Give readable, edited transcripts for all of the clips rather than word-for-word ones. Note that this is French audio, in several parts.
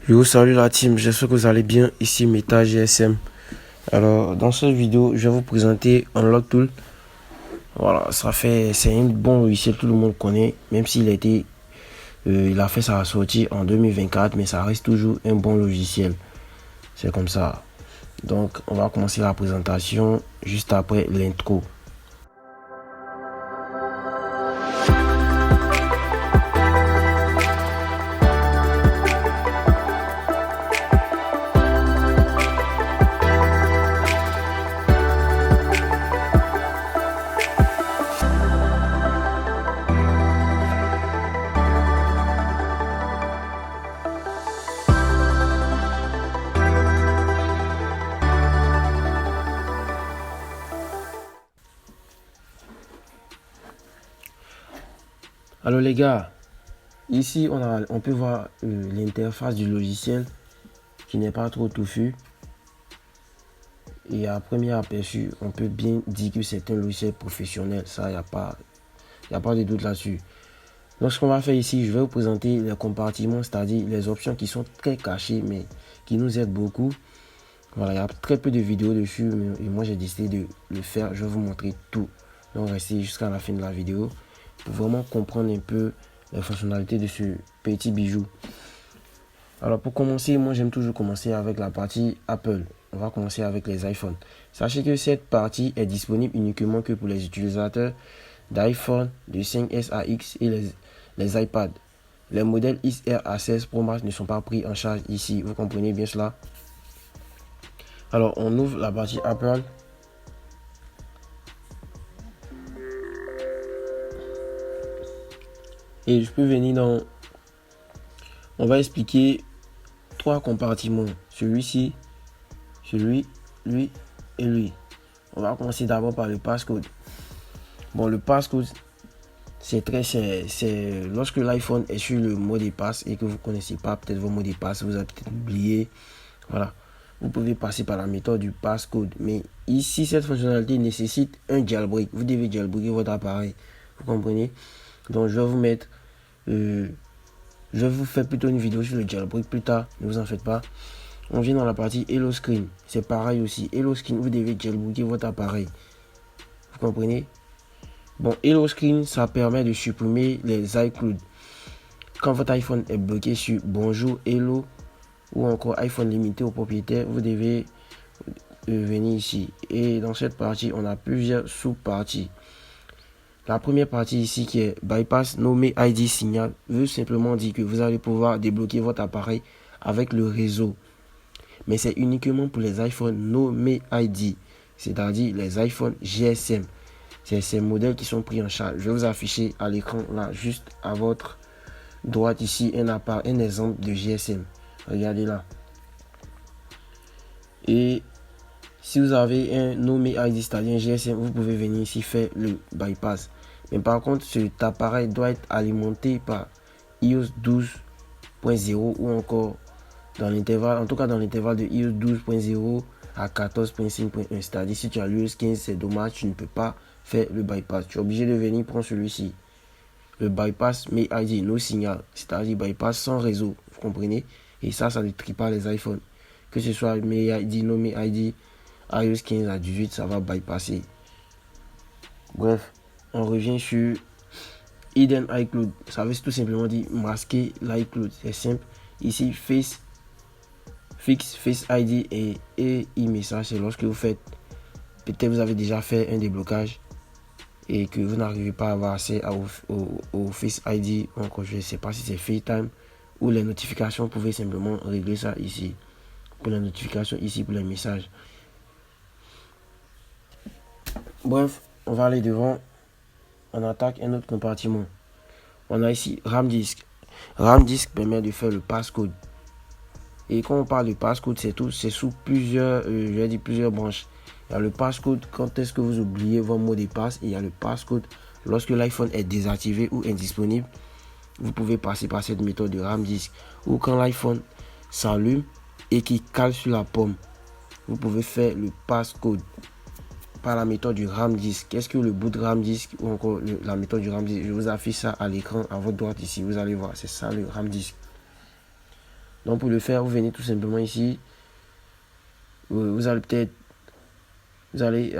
Yo, salut la team, j'espère que vous allez bien. Ici Meta GSM. Alors, dans cette vidéo, je vais vous présenter Unlock Tool. Voilà, c'est un bon logiciel, tout le monde connaît, même s'il il a fait sa sortie en 2024, mais ça reste toujours un bon logiciel. C'est comme ça. Donc, on va commencer la présentation juste après l'intro. Alors les gars, ici on peut voir l'interface du logiciel qui n'est pas trop touffue. Et à premier aperçu, on peut bien dire que c'est un logiciel professionnel. Ça, il n'y a pas de doute là-dessus. Donc ce qu'on va faire ici, je vais vous présenter les compartiments, c'est-à-dire les options qui sont très cachées mais qui nous aident beaucoup. Voilà, il y a très peu de vidéos dessus et moi j'ai décidé de le faire. Je vais vous montrer tout. Donc restez jusqu'à la fin de la vidéo pour vraiment comprendre un peu les fonctionnalités de ce petit bijou. Alors pour commencer, moi j'aime toujours commencer avec la partie Apple. On va commencer avec les iPhones. Sachez que cette partie est disponible uniquement que pour les utilisateurs d'iPhone, de 5S à X et les iPads. Les modèles XR à 16 Pro Max ne sont pas pris en charge ici. Vous comprenez bien cela? Alors on ouvre la partie Apple. Et je peux venir dans... On va expliquer trois compartiments. Celui-ci, celui, lui et lui. On va commencer d'abord par le passcode. Bon, le passcode, c'est lorsque l'iPhone est sur le mot de passe et que vous ne connaissez pas peut-être vos mots de passe, vous avez peut-être oublié. Voilà. Vous pouvez passer par la méthode du passcode. Mais ici, cette fonctionnalité nécessite un jailbreak. Vous devez jailbreaker votre appareil. Vous comprenez? Donc, je vais vous mettre... je vais vous faire plutôt une vidéo sur le jailbreak plus tard. Ne vous en faites pas. On vient dans la partie Hello Screen. C'est pareil aussi. Hello Screen, vous devez jailbreaker votre appareil. Vous comprenez? Bon, Hello Screen, ça permet de supprimer les iCloud. Quand votre iPhone est bloqué sur Bonjour, Hello ou encore iPhone limité au propriétaire, vous devez venir ici. Et dans cette partie, on a plusieurs sous-parties. La première partie ici qui est Bypass No May ID Signal veut simplement dire que vous allez pouvoir débloquer votre appareil avec le réseau. Mais c'est uniquement pour les iPhones No May ID, c'est-à-dire les iPhones GSM. C'est ces modèles qui sont pris en charge. Je vais vous afficher à l'écran là, juste à votre droite ici, un exemple de GSM. Regardez là. Et si vous avez un No May ID, c'est-à-dire un GSM, vous pouvez venir ici faire le bypass. Mais par contre, cet appareil doit être alimenté par iOS 12.0 ou encore dans l'intervalle, en tout cas dans l'intervalle de iOS 12.0 à 14.5.1. C'est-à-dire si tu as l'iOS 15, c'est dommage, tu ne peux pas faire le bypass. Tu es obligé de venir prendre celui-ci. Le bypass May ID, no signal. C'est-à-dire bypass sans réseau. Vous comprenez? Et ça ne trie pas les iPhones. Que ce soit May ID, no May ID, iOS 15 à 18, ça va bypasser. Bref, on revient sur Hidden iCloud. Ça veut tout simplement dire masquer l'iCloud. C'est simple. Ici, Face ID et e-message, c'est lorsque vous faites, peut-être vous avez déjà fait un déblocage et que vous n'arrivez pas à avoir accès au Face ID, ou encore je ne sais pas si c'est FaceTime ou les notifications, vous pouvez simplement régler ça ici. Pour les notifications, ici pour les messages. Bref, on va aller devant. On attaque un autre compartiment. On a ici RAM Disk. RAM Disk permet de faire le passcode. Et quand on parle de passcode, c'est sous plusieurs, plusieurs branches. Il y a le passcode quand est-ce que vous oubliez vos mots de passe. Et il y a le passcode lorsque l'iPhone est désactivé ou indisponible. Vous pouvez passer par cette méthode de RAM Disk. Ou quand l'iPhone s'allume et qui cale sur la pomme, vous pouvez faire le passcode par la méthode du RAM Disk. Qu'est-ce que le bout de RAM Disk ou encore la méthode du RAM Disk? Je vous affiche ça à l'écran à votre droite ici. Vous allez voir, c'est ça le RAM Disk. Donc pour le faire, vous venez tout simplement ici. Vous allez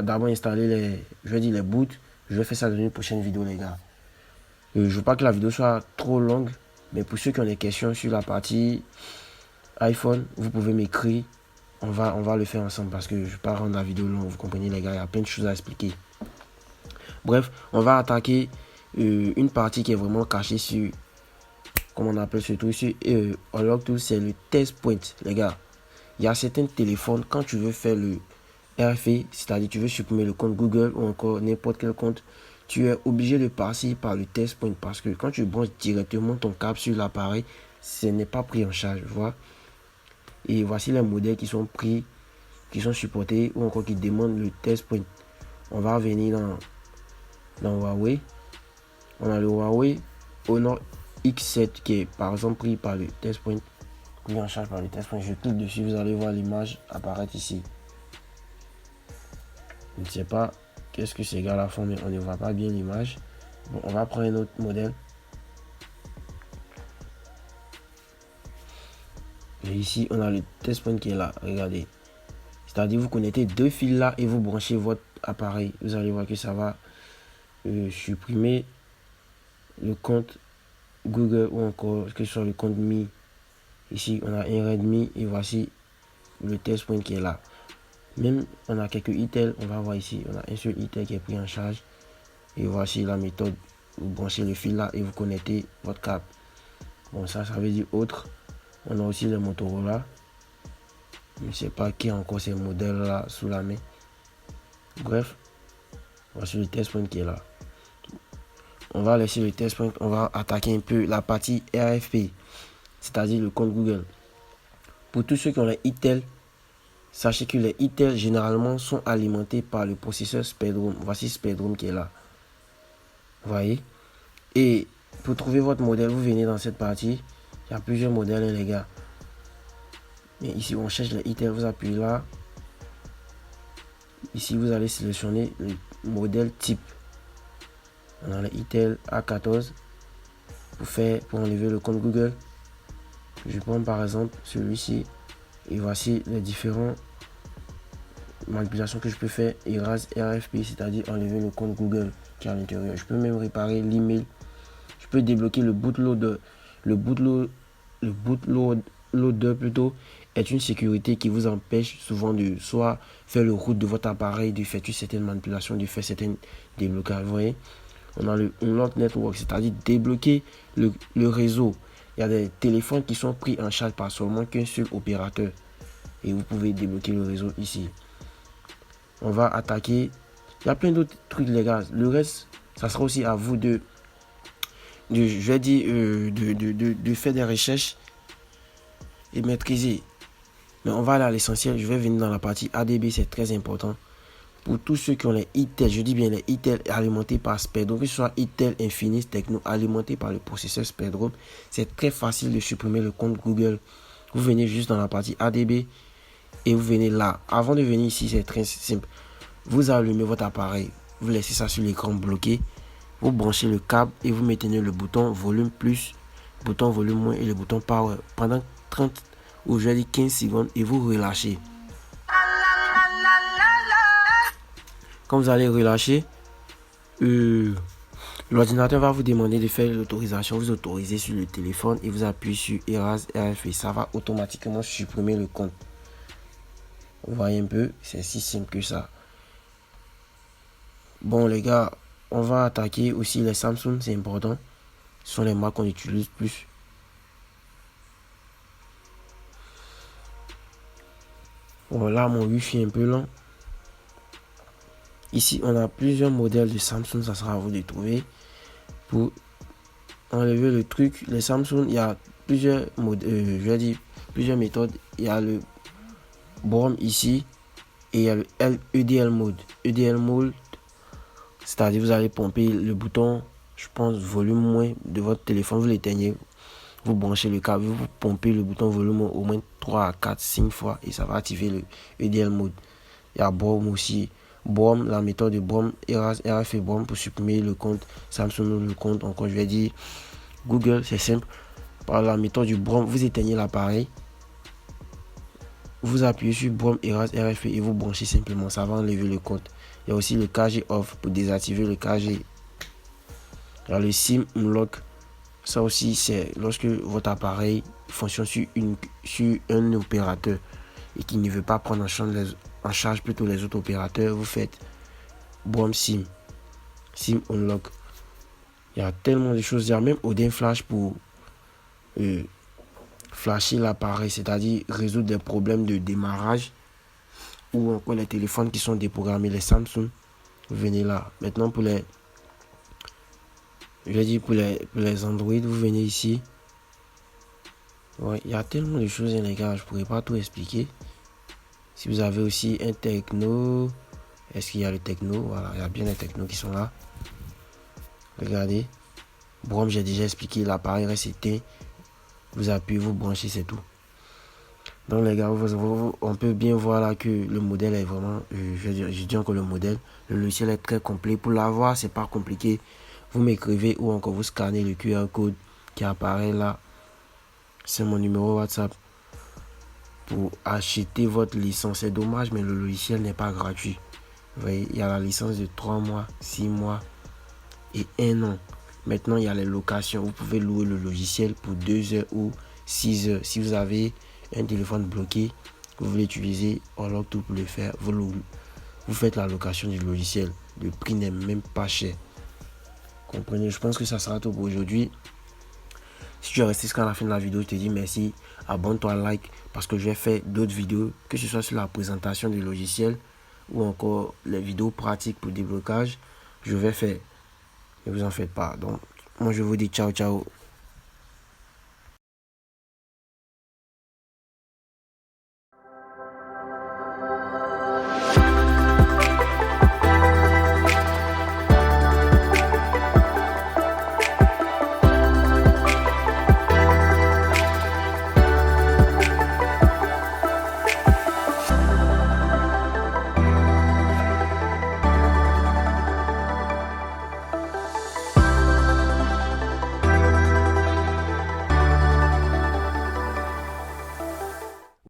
d'abord installer les boots. Je vais faire ça dans une prochaine vidéo, les gars. Je ne veux pas que la vidéo soit trop longue, mais pour ceux qui ont des questions sur la partie iPhone, vous pouvez m'écrire. On va le faire ensemble parce que je ne vais pas rendre la vidéo longue. Vous comprenez, les gars, il y a plein de choses à expliquer. Bref, on va attaquer une partie qui est vraiment cachée sur, comment on appelle ce truc, sur Unlock Tool, c'est le test point, les gars. Il y a certains téléphones, quand tu veux faire le RFA, c'est-à-dire tu veux supprimer le compte Google ou encore n'importe quel compte, tu es obligé de passer par le test point parce que quand tu branches directement ton câble sur l'appareil, ce n'est pas pris en charge, tu vois. Et voici les modèles qui sont pris, qui sont supportés ou encore qui demandent le test point. On va revenir dans Huawei. On a le Huawei Honor X7 qui est par exemple pris par le test point, pris en charge par le test point. Je clique dessus, vous allez voir l'image apparaître ici. Je ne sais pas qu'est-ce que ces gars-là font, mais on ne voit pas bien l'image. Bon, on va prendre un autre modèle. Et ici, on a le test point qui est là. Regardez. C'est-à-dire, vous connectez deux fils là et vous branchez votre appareil. Vous allez voir que ça va supprimer le compte Google ou encore que ce soit le compte Mi. Ici, on a un Redmi et voici le test point qui est là. Même, on a quelques itel, on va voir ici, on a un seul itel qui est pris en charge. Et voici la méthode. Vous branchez le fil là et vous connectez votre câble. Bon, ça veut dire autre. On a aussi les Motorola. Je ne sais pas qui a encore ces modèles là sous la main. Bref, voici le test point qui est là. On va laisser le test point, on va attaquer un peu la partie RFP, c'est-à-dire le compte Google. Pour tous ceux qui ont les itel, sachez que les itel généralement sont alimentés par le processeur Spectrum. Voici Spectrum qui est là. Vous voyez? Et pour trouver votre modèle, vous venez dans cette partie. Il y a plusieurs modèles, hein, les gars. Mais ici, on cherche les itel, vous appuyez là. Ici, vous allez sélectionner le modèle type. On a le itel A14 pour enlever le compte Google. Je prends par exemple celui-ci. Et voici les différentes manipulations que je peux faire. Erase RFP, c'est-à-dire enlever le compte Google qui est à l'intérieur. Je peux même réparer l'email. Je peux débloquer le bootloader. Le bootloader plutôt est une sécurité qui vous empêche souvent de soit faire le root de votre appareil, de faire certaines manipulations, de faire certains déblocages. Vous voyez, on a le Unlock Network, c'est-à-dire débloquer le réseau. Il y a des téléphones qui sont pris en charge par seulement qu'un seul opérateur. Et vous pouvez débloquer le réseau ici. On va attaquer. Il y a plein d'autres trucs, les gars. Le reste, ça sera aussi à vous de faire des recherches et maîtriser. Mais on va aller à l'essentiel. Je vais venir dans la partie ADB, c'est très important. Pour tous ceux qui ont les itel, je dis bien les itel alimentés par Spectrum, que ce soit itel Infinix Techno alimenté par le processeur Spectrum, c'est très facile de supprimer le compte Google. Vous venez juste dans la partie ADB et vous venez là. Avant de venir ici, c'est très simple. Vous allumez votre appareil, vous laissez ça sur l'écran bloqué, vous branchez le câble et vous mettez le bouton volume plus, bouton volume moins et le bouton power pendant 30 ou je vais dire 15 secondes et vous relâchez. Quand vous allez relâcher, l'ordinateur va vous demander de faire l'autorisation. Vous autorisez sur le téléphone et vous appuyez sur Erase RFP. Ça va automatiquement supprimer le compte. Vous voyez un peu, c'est si simple que ça. Bon les gars, on va attaquer aussi les Samsung, c'est important. Ce sont les marques qu'on utilise plus. Bon là, mon Wi-Fi est un peu lent. Ici, on a plusieurs modèles de Samsung, ça sera à vous de trouver. Pour enlever le truc, les Samsung, il y a plusieurs modèles, je vais dire plusieurs méthodes. Il y a le BROM ici et il y a le EDL mode. EDL mode, c'est-à-dire vous allez pomper le bouton, je pense, volume moins de votre téléphone, vous l'éteignez, vous branchez le câble, vous pompez le bouton volume au moins 3 à 4, 5 fois et ça va activer le EDL mode. Il y a BROM aussi. BROM, la méthode de BROM, RF et BROM pour supprimer le compte Samsung ou le compte, encore je vais dire Google, c'est simple. par la méthode du Brom, vous éteignez l'appareil. Vous appuyez sur Brom Erase RFP et vous branchez simplement. Ça va enlever le compte. Il y a aussi le KG Off pour désactiver le KG. Il y a le SIM Unlock. Ça aussi, c'est lorsque votre appareil fonctionne sur un opérateur et qui ne veut pas prendre en charge plutôt les autres opérateurs. Vous faites Brom SIM Unlock. Il y a tellement de choses. Il y a même Odin Flash pour flasher l'appareil, c'est-à-dire résoudre des problèmes de démarrage ou encore les téléphones qui sont déprogrammés, les Samsung. Vous venez là. Maintenant pour les pour les Android, vous venez ici. Ouais, il y a tellement de choses, les gars, je pourrais pas tout expliquer. Si vous avez aussi un techno, est-ce qu'il y a le techno? Voilà, il y a bien les technos qui sont là. Regardez. Brom, j'ai déjà expliqué, l'appareil reste éteint. Vous appuyez, vous branchez, c'est tout. Donc les gars, on peut bien voir là que le modèle est vraiment, je dis encore le modèle, le logiciel est très complet. Pour l'avoir, c'est pas compliqué. Vous m'écrivez ou encore vous scannez le QR code qui apparaît là. C'est mon numéro WhatsApp pour acheter votre licence. C'est dommage, mais le logiciel n'est pas gratuit. Vous voyez, il y a la licence de 3 mois, 6 mois et 1 an. Maintenant, il y a les locations. Vous pouvez louer le logiciel pour 2 heures ou 6 heures. Si vous avez un téléphone bloqué, vous voulez utiliser Unlock tout pour le faire, vous faites la location du logiciel. Le prix n'est même pas cher. Comprenez, je pense que ça sera tout pour aujourd'hui. Si tu es resté jusqu'à la fin de la vidéo, je te dis merci. Abonne-toi, like, parce que je vais faire d'autres vidéos, que ce soit sur la présentation du logiciel ou encore les vidéos pratiques pour déblocage. Je vais faire. Ne vous en faites pas. Donc, moi je vous dis ciao, ciao.